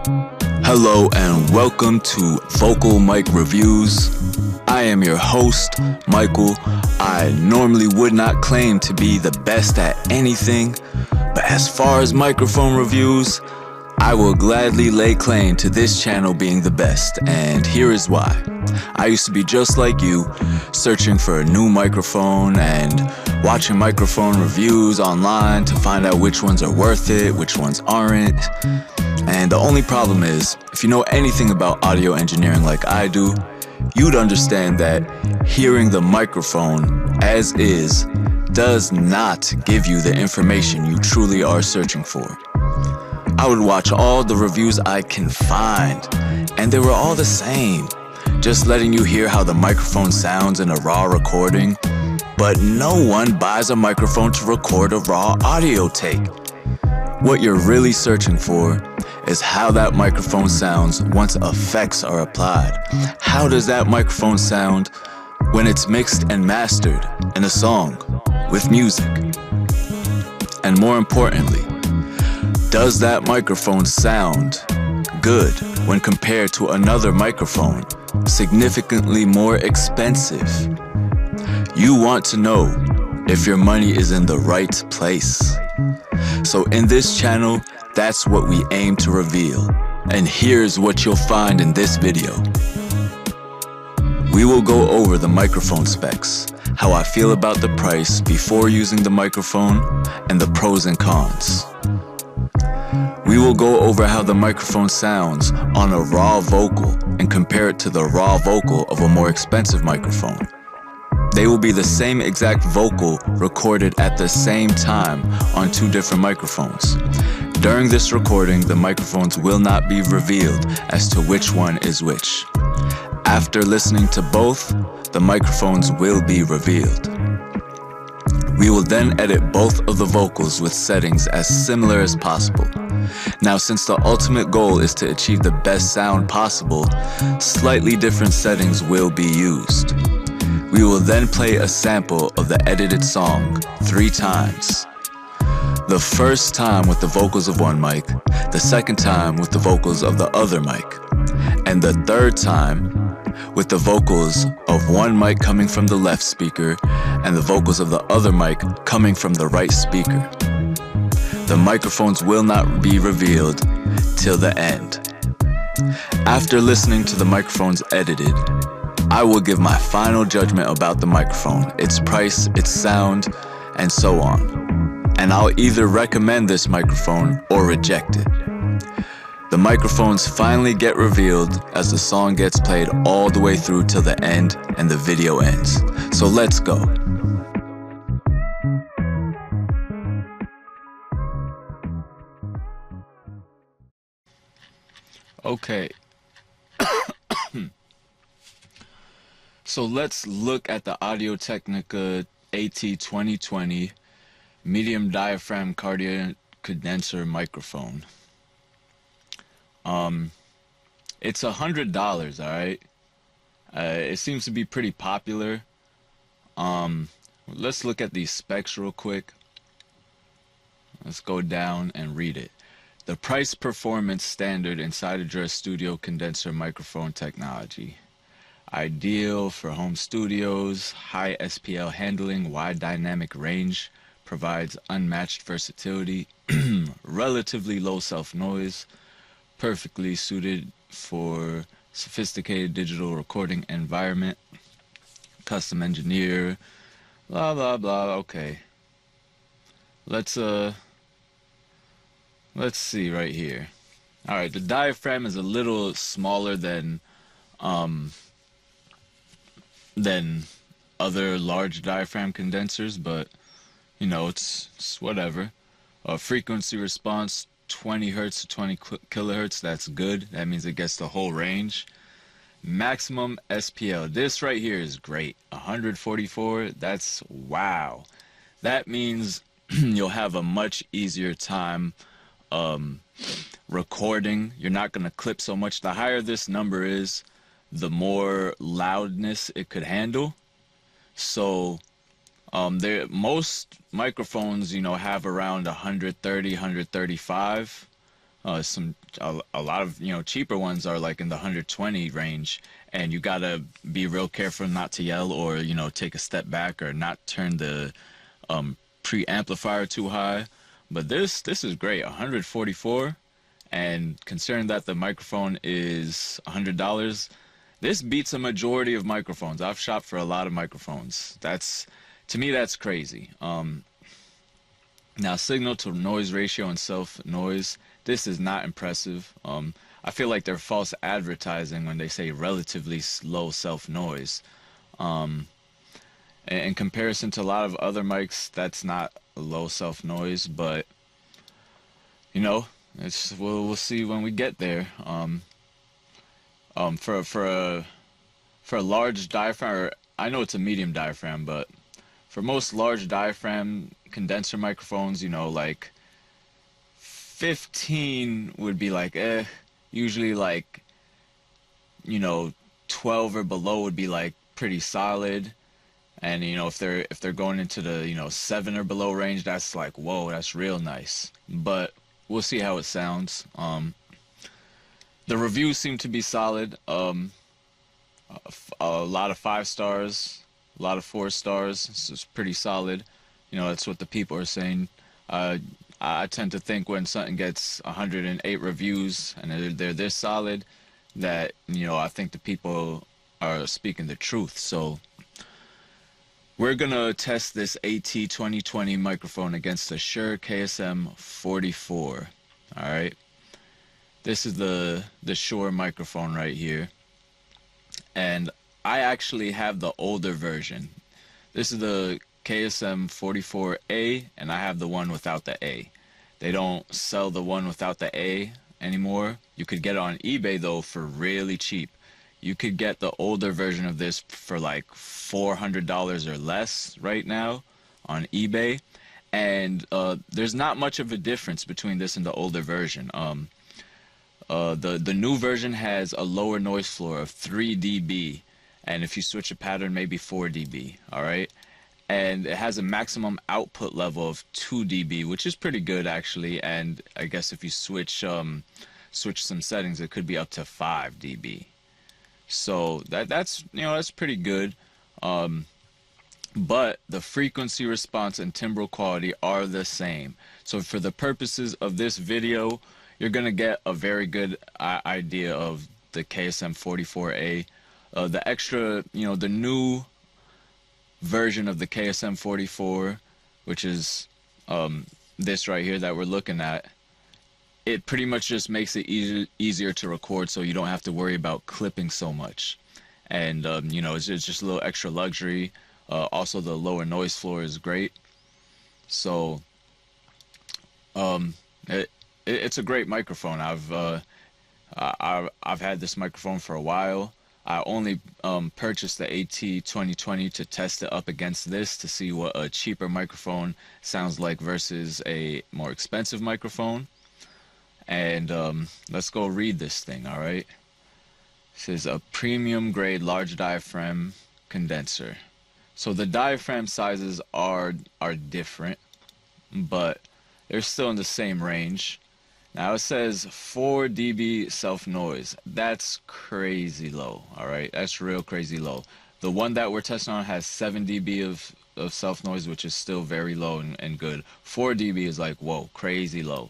Hello and welcome to Vocal Mic Reviews. I am your host, Michael. I normally would not claim to be the best at anything, but as far as microphone reviews, I will gladly lay claim to this channel being the best, and here is why. I used to be just like you, searching for a new microphone and watching microphone reviews online to find out which ones are worth it, which ones aren't. And the only problem is, if you know anything about audio engineering like I do, you'd understand that hearing the microphone as is does not give you the information you truly are searching for. I would watch all the reviews I can find, and they were all the same, just letting you hear how the microphone sounds in a raw recording, but no one buys a microphone to record a raw audio take. What you're really searching for is how that microphone sounds once effects are applied. How does that microphone sound when it's mixed and mastered in a song with music? And more importantly, does that microphone sound good when compared to another microphone, significantly more expensive? You want to know if your money is in the right place. So in this channel, that's what we aim to reveal. And here's what you'll find in this video. We will go over the microphone specs, how I feel about the price before using the microphone, and the pros and cons. We will go over how the microphone sounds on a raw vocal and compare it to the raw vocal of a more expensive microphone. They will be the same exact vocal recorded at the same time on two different microphones. During this recording, the microphones will not be revealed as to which one is which. After listening to both, the microphones will be revealed. We will then edit both of the vocals with settings as similar as possible. Now, since the ultimate goal is to achieve the best sound possible, slightly different settings will be used. We will then play a sample of the edited song 3 times. The first time with the vocals of one mic, the second time with the vocals of the other mic, and the third time with the vocals of one mic coming from the left speaker and the vocals of the other mic coming from the right speaker. The microphones will not be revealed till the end. After listening to the microphones edited, I will give my final judgment about the microphone, its price, its sound, and so on. And I'll either recommend this microphone or reject it. The microphones finally get revealed as the song gets played all the way through till the end and the video ends. So let's go. Okay. So let's look at the Technica AT2020 medium diaphragm cardiac condenser microphone. It's $100, alright? It seems to be pretty popular. Let's look at these specs real quick. Let's go down and read it. The price performance standard inside address studio condenser microphone technology. Ideal for home studios, high SPL handling, wide dynamic range, provides unmatched versatility, relatively low self-noise, perfectly suited for sophisticated digital recording environment, custom engineer, blah blah blah. Okay, let's see right here. All right, the diaphragm is a little smaller than other large diaphragm condensers, but you know, it's whatever. Frequency response 20 hertz to 20 kilohertz. That's good. That means it gets the whole range. Maximum SPL. This right here is great. 144. That's wow. That means you'll have a much easier time recording. You're not going to clip so much. The higher this number is, the more loudness it could handle. So most microphones, you know, have around 130, 135. Some a lot of, you know, cheaper ones are like in the 120 range, and you gotta be real careful not to yell, or, you know, take a step back, or not turn the preamplifier too high. But this is great, 144, and considering that the microphone is $100, this beats a majority of microphones. I've shopped for a lot of microphones. That's, to me, that's crazy. Now, signal to noise ratio and self noise, this is not impressive. I feel like they're false advertising when they say relatively low self noise. In comparison to a lot of other mics, that's not low self noise, but you know, we'll see when we get there. For a large diaphragm, or I know it's a medium diaphragm, but for most large diaphragm condenser microphones, you know, like 15 would be like usually, like, you know, 12 or below would be like pretty solid. And you know, if they're going into the, you know, 7 or below range, that's like, whoa, that's real nice. But we'll see how it sounds. The reviews seem to be solid. A lot of 5 stars, a lot of 4 stars. It's pretty solid. You know, that's what the people are saying. I tend to think when something gets 108 reviews and they're this solid, that, you know, I think the people are speaking the truth. So we're gonna test this AT2020 microphone against the Shure KSM44. All right. This is the Shure microphone right here, and I actually have the older version. This is the KSM44a, and I have the one without the A. They don't sell the one without the A anymore. You could get it on eBay though for really cheap. You could get the older version of this for like $400 or less right now on eBay, and there's not much of a difference between this and the older version. The new version has a lower noise floor of 3 dB, and if you switch a pattern, maybe 4 dB. All right, and it has a maximum output level of 2 dB, which is pretty good actually. And I guess if you switch some settings, it could be up to 5 dB. So that's, you know, that's pretty good. But the frequency response and timbral quality are the same. So for the purposes of this video, you're gonna get a very good idea of the KSM44a. The extra, you know, the new version of the KSM44, which is this right here that we're looking at, it pretty much just makes it easier to record, so you don't have to worry about clipping so much. And you know, it's just a little extra luxury. Also, the lower noise floor is great. So it's a great microphone. I've had this microphone for a while. I only purchased the AT2020 to test it up against this, to see what a cheaper microphone sounds like versus a more expensive microphone. And let's go read this thing. All right, this is a premium grade large diaphragm condenser. So the diaphragm sizes are different, but they're still in the same range. Now it says 4 dB self noise. That's crazy low. All right, that's real crazy low. The one that we're testing on has 7 dB of self noise, which is still very low and good. 4 dB is like, whoa, crazy low.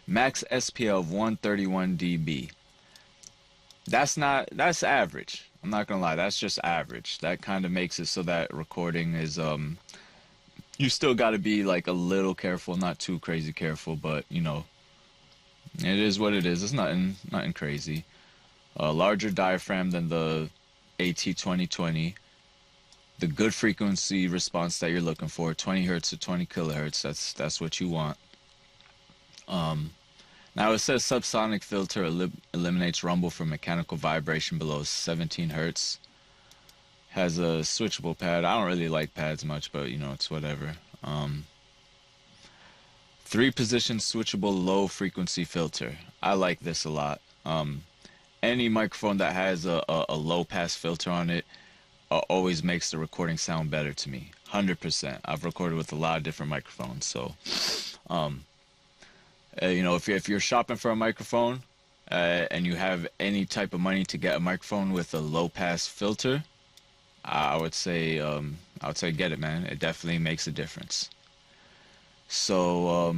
Max SPL of 131 dB. That's average. I'm not gonna lie, that's just average. That kind of makes it so that recording is you still got to be like a little careful, not too crazy careful, but you know, it is what it is. It's nothing crazy. A larger diaphragm than the AT2020. The good frequency response that you're looking for, 20 hertz to 20 kilohertz. That's what you want. Now it says subsonic filter eliminates rumble from mechanical vibration below 17 hertz. Has a switchable pad. I don't really like pads much, but you know, it's whatever. 3-position switchable low frequency filter. I like this a lot. Any microphone that has a low pass filter on it always makes the recording sound better to me. 100%. I've recorded with a lot of different microphones, so You know, if you're shopping for a microphone and you have any type of money to get a microphone with a low pass filter, I would say get it, man. It definitely makes a difference. So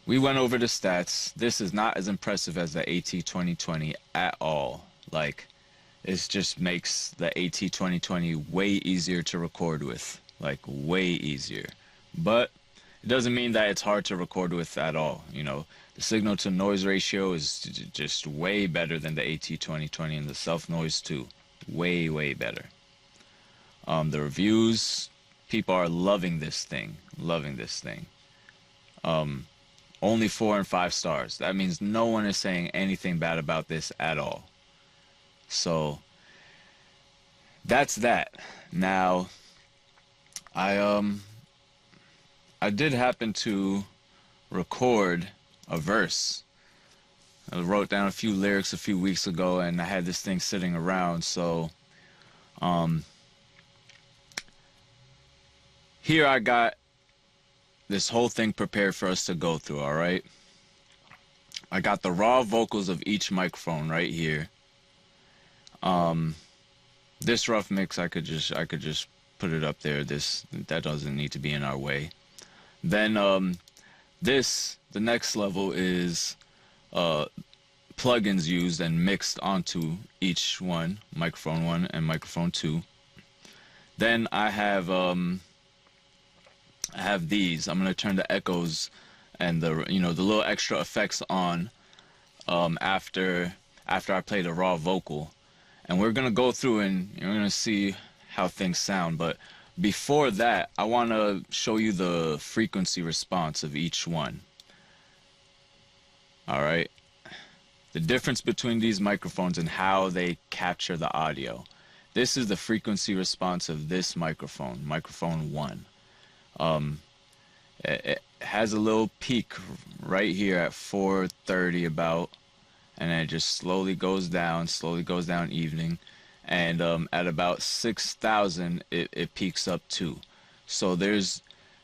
we went over the stats. This is not as impressive as the AT2020 at all. Like, it just makes the AT2020 way easier to record with. Like, way easier. But it doesn't mean that it's hard to record with at all. You know, the signal to noise ratio is just way better than the AT2020, and the self noise too. Way, way better. The reviews, people are loving this thing. Loving this thing. Only 4 and 5 stars. That means no one is saying anything bad about this at all. So that's that. Now, I did happen to record a verse. I wrote down a few lyrics a few weeks ago, and I had this thing sitting around. So here I got this whole thing prepared for us to go through. All right, I got the raw vocals of each microphone right here. This rough mix, I could just put it up there. That doesn't need to be in our way. Then the next level is plugins used and mixed onto each one, microphone 1 and microphone 2. Then I have these. I'm gonna turn the echoes and the little extra effects on after I play the raw vocal, and we're gonna go through and you're gonna see how things sound. But before that, I want to show you the frequency response of each one. All right, the difference between these microphones and how they capture the audio. This is the frequency response of this microphone, microphone 1. It has a little peak right here at 430 about, and then it just slowly goes down evening, and at about 6,000 it peaks up too. So there's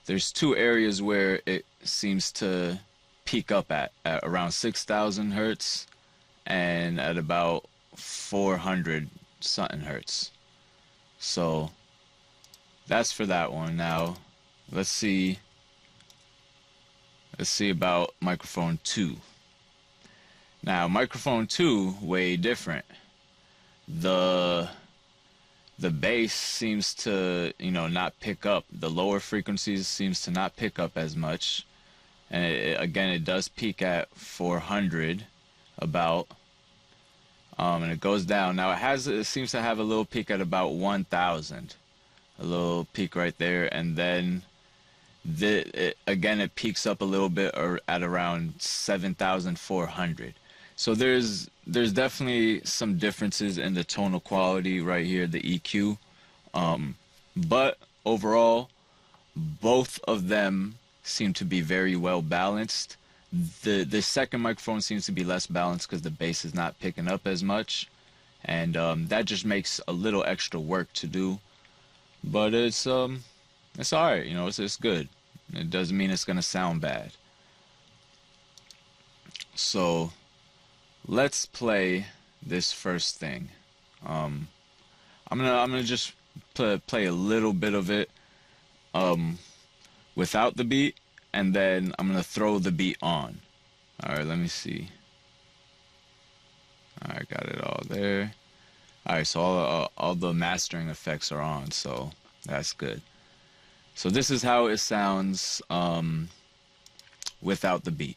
2 areas where it seems to peak up at around 6,000 hertz and at about 400 something hertz. So that's for that one. Now let's see about microphone 2. Now microphone 2, way different. The bass seems to not pick up. The lower frequencies seems to not pick up as much, and again it does peak at 400 about, and it goes down. Now it seems to have a little peak at about 1,000, a little peak right there, and then again it peaks up a little bit or at around 7,400. So there's definitely some differences in the tonal quality right here, the EQ, but overall both of them seem to be very well balanced. The second microphone seems to be less balanced because the bass is not picking up as much, and that just makes a little extra work to do. But it's alright, it's good. It doesn't mean it's gonna sound bad. So let's play this first thing. I'm gonna just play a little bit of it without the beat, and then I'm gonna throw the beat on. Alright, let me see. Alright, got it all there. Alright, so all the mastering effects are on, so that's good. So this is how it sounds without the beat.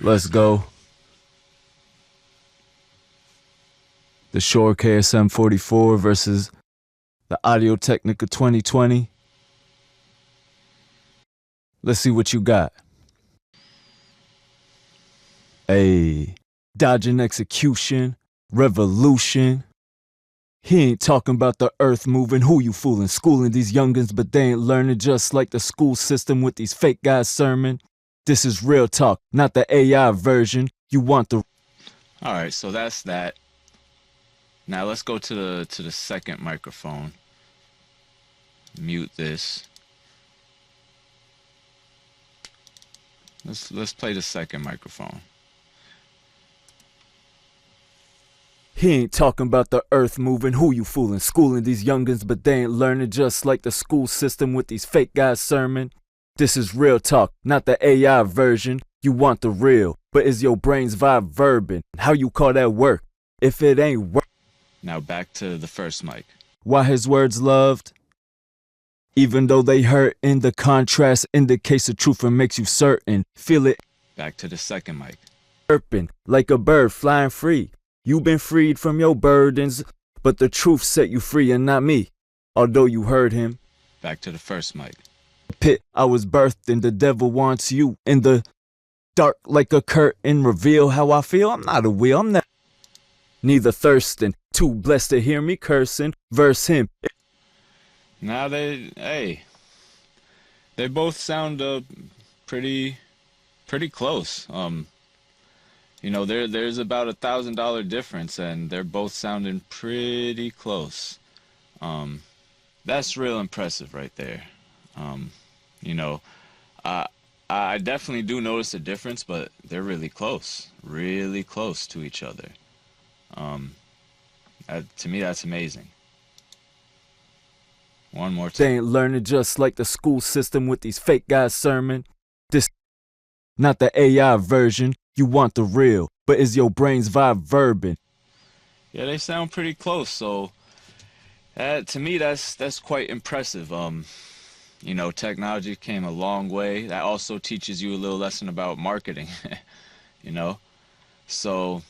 Let's go. The Shure KSM44 versus the Technica AT2020. Let's see what you got. Hey, dodging execution, revolution. He ain't talking about the earth moving. Who you fooling? Schooling these youngins, but they ain't learning, just like the school system with these fake guys sermon. This is real talk, not the AI version. You want the... Alright, so that's that. Now let's go to the second microphone. mute this. Let's play the second microphone. He ain't talking about the earth moving, who you fooling? Schooling these youngins, but they ain't learning, just like the school system with these fake guys sermon. This is real talk, not the AI version. You want the real, but is your brain's vibe verbing? How you call that work, if it ain't work? Now back to the first mic. Why his words loved? Even though they hurt, in the contrast indicates the truth and makes you certain. Feel it. Back to the second mic. Chirping like a bird flying free. You've been freed from your burdens, but the truth set you free and not me. Although you heard him. Back to the first mic. Pit, I was birthed and the devil wants you. In the dark like a curtain, reveal how I feel. I'm not a wheel, I'm not neither thirsting, too blessed to hear me cursing. Verse him. Now they both sound pretty close. You know, there's about $1,000 difference, and they're both sounding pretty close. That's real impressive right there. You know, I definitely do notice a difference, but they're really close to each other. To me, that's amazing. One more time. They ain't learning, just like the school system with these fake guys sermon. This not the AI version. You want the real, but is your brain's vibe verbing? Yeah, they sound pretty close. So to me, that's quite impressive. You know, technology came a long way. That also teaches you a little lesson about marketing. You know, so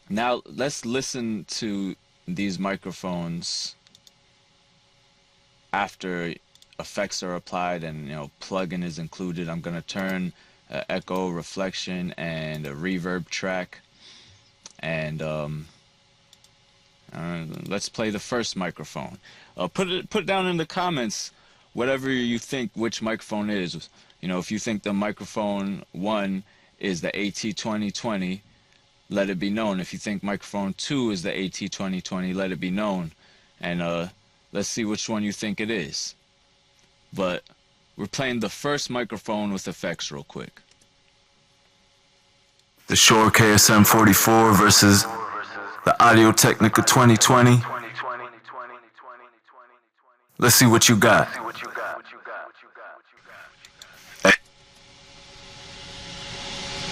now let's listen to these microphones after effects are applied and, you know, plugin is included. I'm gonna turn echo, reflection, and a reverb track, and let's play the first microphone. Put down in the comments whatever you think which microphone is. You know, if you think the microphone 1 is the AT2020, let it be known. If you think microphone 2 is the AT2020, let it be known. And let's see which one you think it is. But we're playing the first microphone with effects real quick. The Shure KSM44 versus the Technica AT2020. Let's see what you got.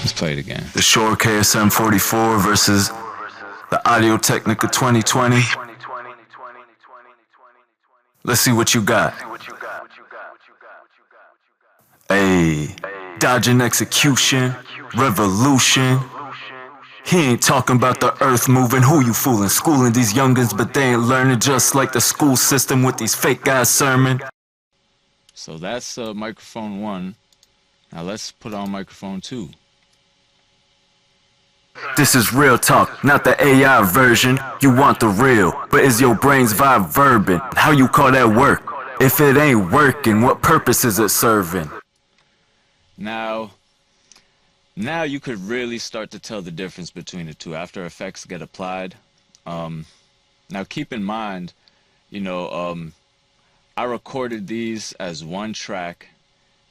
Let's play it again. The Shure KSM44 versus the Technica AT2020. Let's see what you got. Hey, dodging execution, revolution. He ain't talking about the earth moving, who you fooling? Schooling these youngins, but they ain't learning, just like the school system with these fake guys sermon. So that's microphone 1. Now let's put on microphone 2. This is real talk, not the AI version. You want the real, but is your brain's vibe verbing? How you call that work? If it ain't working, what purpose is it serving? Now you could really start to tell the difference between the two after effects get applied. Now keep in mind, you know, I recorded these as one track.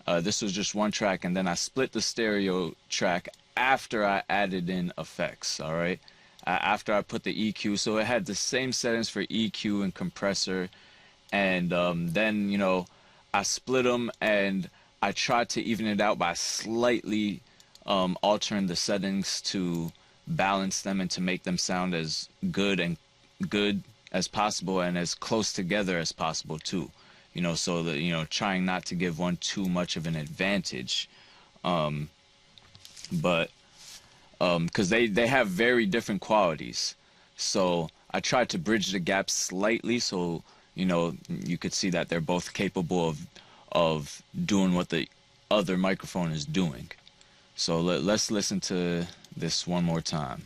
This was just one track, and then I split the stereo track after I added in effects. All right, after I put the EQ, so it had the same settings for EQ and compressor, and then, you know, I split them and I tried to even it out by slightly altering the settings to balance them and to make them sound as good as possible and as close together as possible too. You know, so that, you know, trying not to give one too much of an advantage. But because they have very different qualities, so I tried to bridge the gap slightly so, you know, you could see that they're both capable of doing what the other microphone is doing. So let's listen to this one more time.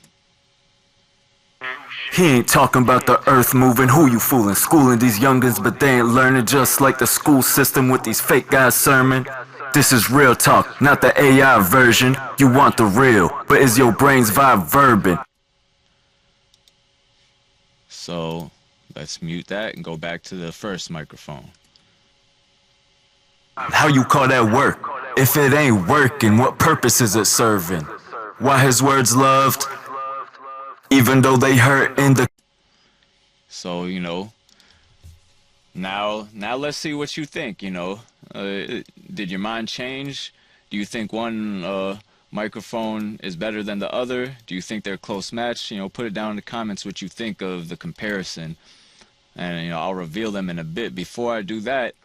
He ain't talking about the earth moving, who you fooling? Schooling these youngins, but they ain't learning, just like the school system with these fake guys sermon. This is real talk, not the AI version. You want the real, but is your brain's vibe verbing? So let's mute that and go back to the first microphone. How you call that work? If it ain't working, what purpose is it serving? Why his words loved, even though they hurt in the... So, you know, now let's see what you think, you know. Did your mind change? Do you think one microphone is better than the other? Do you think they're a close match? You know, put it down in the comments what you think of the comparison. And, you know, I'll reveal them in a bit. Before I do that,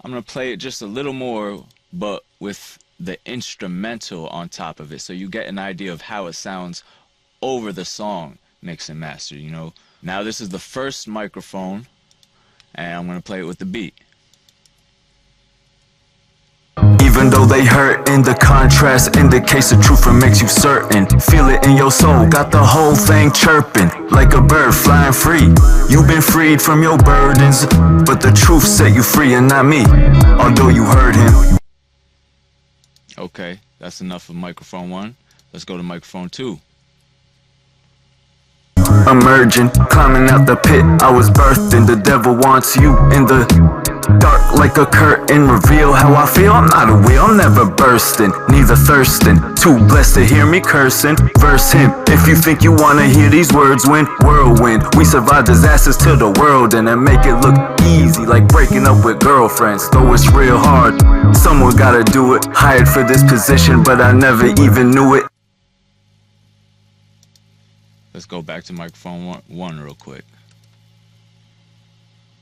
I'm going to play it just a little more, but with the instrumental on top of it, so you get an idea of how it sounds over the song, mix and master, you know. Now this is the first microphone, and I'm going to play it with the beat. Even though they hurt in the contrast, indicates the truth and makes you certain. Feel it in your soul, got the whole thing chirping, like a bird flying free. You've been freed from your burdens, but the truth set you free and not me, although you heard him. Okay, that's enough of microphone 1. Let's go to microphone 2. Emerging, climbing out the pit I was birthed in. The devil wants you in the dark like a curtain. Reveal how I feel, I'm not a wheel, I'm never bursting, neither thirsting. Too blessed to hear me cursing. Verse him, if you think you wanna hear these words win. Whirlwind, we survive disasters to the world and then make it look easy, like breaking up with girlfriends, though it's real hard. Someone gotta do it, hired for this position, but I never even knew it. Let's go back to microphone one real quick.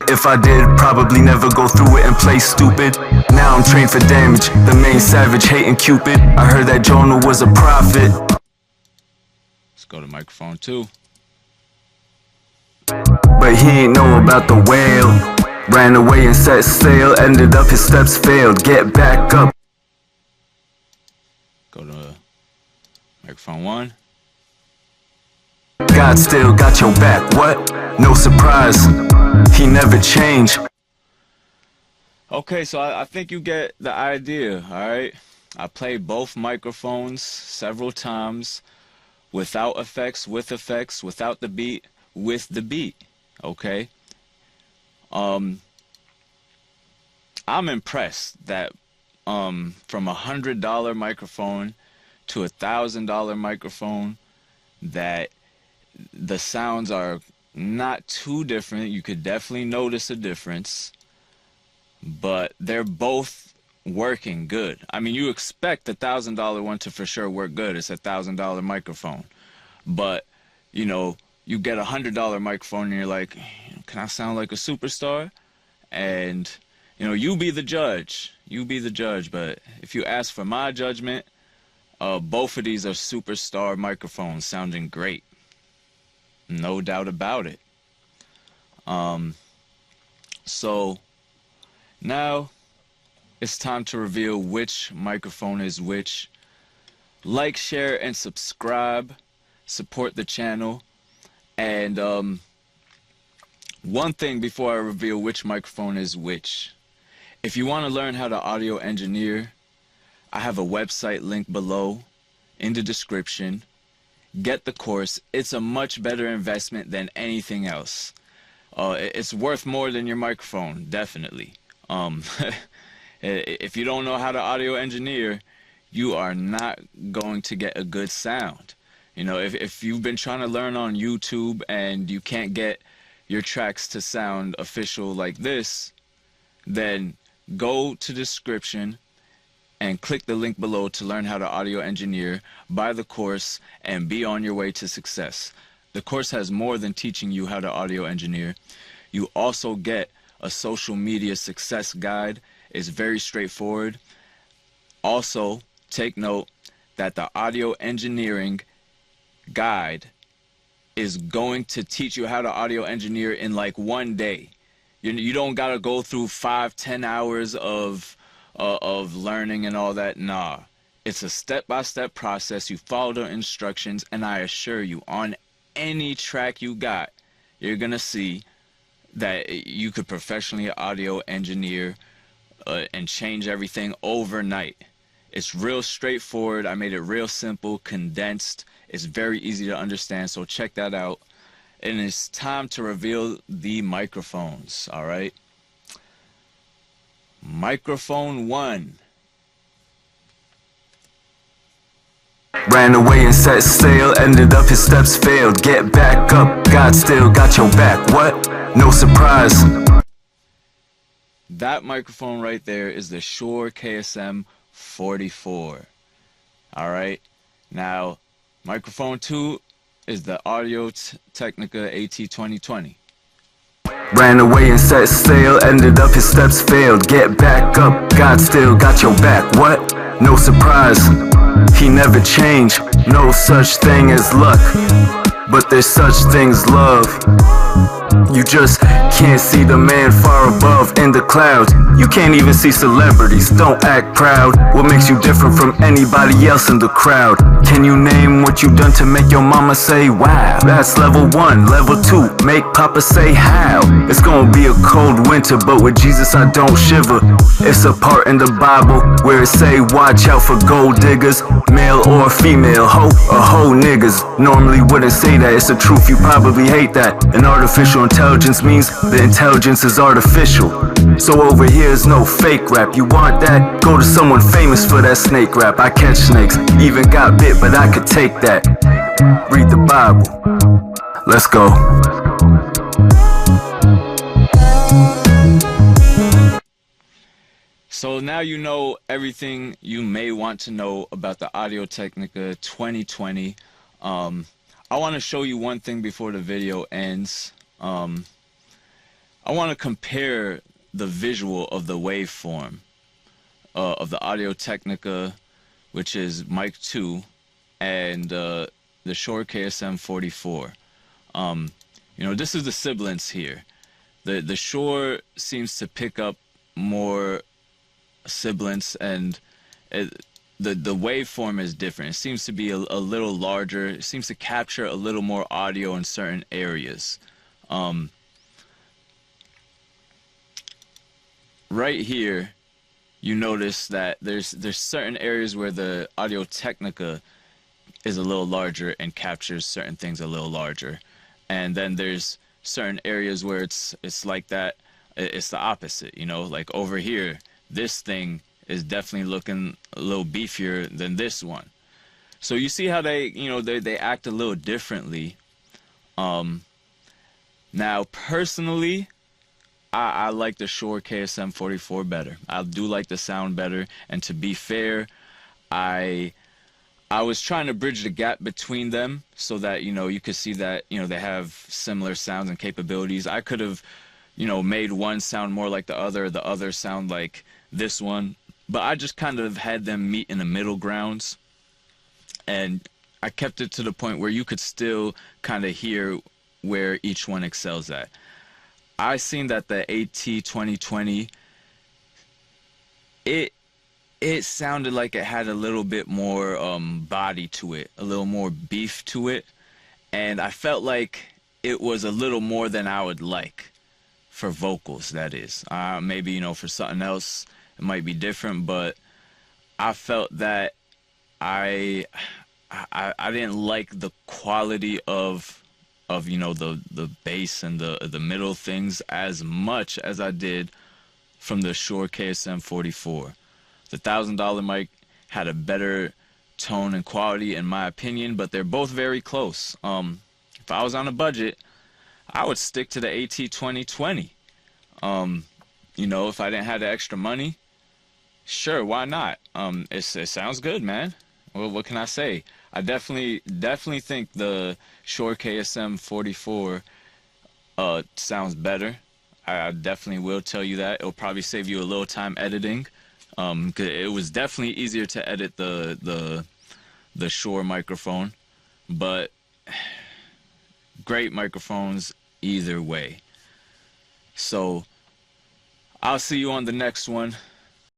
If I did, probably never go through it and play stupid. Now I'm trained for damage, the main savage hating Cupid. I heard that Jonah was a prophet. Let's go to microphone 2. But he ain't know about the whale. Ran away and set sail, ended up his steps failed. Get back up. Go to microphone 1. God still got your back, what? No surprise, he never changed. Okay, so I think you get the idea, alright? I played both microphones several times, without effects, with effects, without the beat, with the beat, okay? I'm impressed that from $100 microphone to $1,000 microphone, that the sounds are not too different. You could definitely notice a difference, but they're both working good. I mean, you expect the $1,000 one to for sure work good. It's $1,000 microphone, but you know, you get a $100 microphone and you're like, can I sound like a superstar? And you know, you be the judge. You be the judge. But if you ask for my judgment, both of these are superstar microphones, sounding great. No doubt about it. So now it's time to reveal which microphone is which. Like, share, and subscribe. Support the channel. And one thing before I reveal which microphone is which. If you want to learn how to audio engineer, I have a website link below in the description. Get the course. It's a much better investment than anything else. It's worth more than your microphone, definitely. If you don't know how to audio engineer, you are not going to get a good sound. You know, if you've been trying to learn on YouTube and you can't get your tracks to sound official like this, then go to the description and click the link below to learn how to audio engineer, buy the course, and be on your way to success. The course has more than teaching you how to audio engineer. You also get a social media success guide. It's very straightforward. Also, take note that the audio engineering guide is going to teach you how to audio engineer in like one day. You don't gotta go through 5-10 hours of learning and all that. Nah, it's a step-by-step process. You follow the instructions, and I assure you, on any track you got, you're gonna see that you could professionally audio engineer and change everything overnight. It's real straightforward. I made it real simple, condensed. It's very easy to understand, so check that out. And it's time to reveal the microphones, all right? Microphone 1. Ran away and set sail, ended up his steps failed. Get back up, God still got your back. What? No surprise. That microphone right there is the Shure KSM44. Alright, now microphone 2 is the Technica AT2020. Ran away and set sail, ended up his steps failed. Get back up, God still got your back. What? No surprise, he never changed. No such thing as luck, but there's such thing as love. You just can't see the man far above in the clouds. You can't even see celebrities, don't act proud. What makes you different from anybody else in the crowd? Can you name what you done to make your mama say wow? That's level 1, level 2, make papa say how. It's gonna be a cold winter, but with Jesus I don't shiver. It's a part in the Bible where it say watch out for gold diggers, male or female, hoe or hoe niggas. Normally wouldn't say that, it's the truth, you probably hate that. An artificial intelligence means the intelligence is artificial. So over here is no fake rap. You want that? Go to someone famous for that snake rap. I catch snakes, even got bit, but I could take that. Read the Bible. Let's go. So now you know everything you may want to know about the Audio-Technica 2020. I want to show you one thing before the video ends. I want to compare the visual of the waveform of the Audio-Technica, which is mic 2, and the Shure KSM44. You know, this is the sibilance here. The Shure seems to pick up more sibilance, and the waveform is different. It seems to be a little larger. It seems to capture a little more audio in certain areas. Right here, you notice that there's certain areas where the Audio-Technica is a little larger and captures certain things a little larger, and then there's certain areas where it's like that. It's the opposite, you know. Like over here, this thing is definitely looking a little beefier than this one. So you see how they, you know, they act a little differently. Now personally, I like the Shure KSM44 better. I do like the sound better, and to be fair, I was trying to bridge the gap between them so that, you know, you could see that, you know, they have similar sounds and capabilities. I could have, you know, made one sound more like the other sound like this one, but I just kind of had them meet in the middle grounds, and I kept it to the point where you could still kind of hear where each one excels at. I seen that the AT2020, it sounded like it had a little bit more body to it, a little more beef to it, and I felt like it was a little more than I would like for vocals, that is. Maybe, you know, for something else it might be different, but I felt that I didn't like the quality of you know, the bass and the middle things as much as I did from the Shure KSM44. The $1,000 mic had a better tone and quality in my opinion, but they're both very close. If I was on a budget, I would stick to the AT2020. You know, if I didn't have the extra money, sure, why not? It sounds good, man. Well, what can I say? I definitely think the Shure KSM44 sounds better. I definitely will tell you that. It'll probably save you a little time editing. 'Cause it was definitely easier to edit the Shure microphone, but great microphones either way. So I'll see you on the next one.